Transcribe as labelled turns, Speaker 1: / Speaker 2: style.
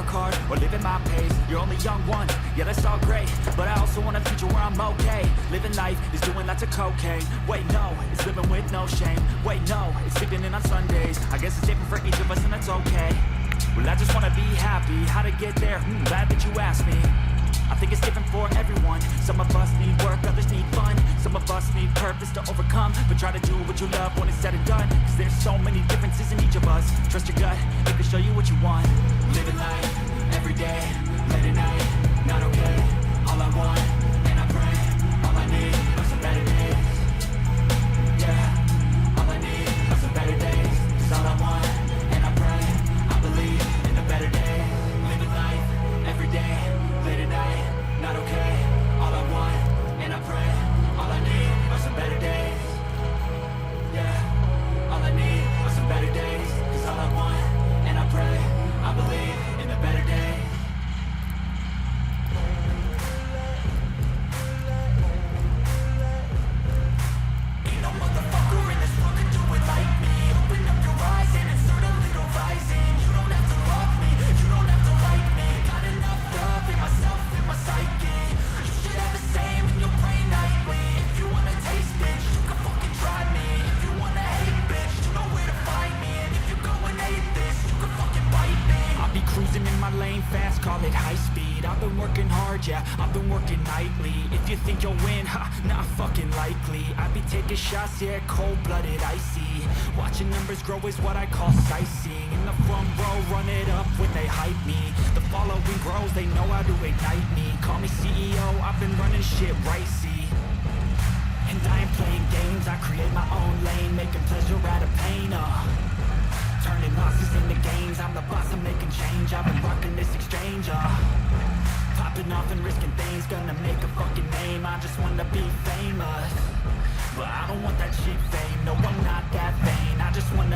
Speaker 1: hard or live at my pace. You're only young once, yeah that's all great, but I also want a future where I'm okay. Living life is doing lots of cocaine. Wait no, it's living with no shame. Wait no, it's sleeping in on Sundays. I guess it's different for each of us and that's okay. Well I just wanna be happy, how to get there, glad that you asked me. I think it's different for everyone. Some of us need work, others need fun. Some of us need purpose to overcome. But try to do what you love when it's said and done, cause there's so many differences in each of us. Trust your gut, it can show you what you want. Living life, every day, late at night, not okay. All I want, and I pray, all I need are some better days. Yeah, all I need are some better days. Cause all I want, and I pray, I believe in the better days. Living life, every day, late at night, not okay. All I want, and I pray, all I need are some better days. Yeah, all I need are some better days. Cause all I want, and I pray, I believe in the better days. Ain't no motherfucker in this world can do it like me. Open up your eyes and insert a little rising. You don't have to love me, you don't have to like me. Got enough love in myself, in my psyche. You should have the same in your brain nightly. If you wanna taste, bitch, you can fucking try me. If you wanna hate, bitch, you know where to find me. And if you go and hate this, you can fucking bite me. I'll be cruising in my lane fast, call it high speed. I've been working hard, yeah, I've been working nightly. If you think you'll win, ha, not fucking likely. I be taking shots, yeah, cold-blooded, icy. Watching numbers grow is what I call sightseeing. In the front row, run it up when they hype me. The following grows, they know how to ignite me. Call me CEO, I've been running shit right, see. And I ain't playing games, I create my own lane, making pleasure out of pain, turning losses into gains, I'm the boss, I'm making change. I've been rocking this exchange, popping off and risking things, gonna make a fucking name. I just wanna be famous, but I don't want that cheap fame. No, I'm not that vain, I just wanna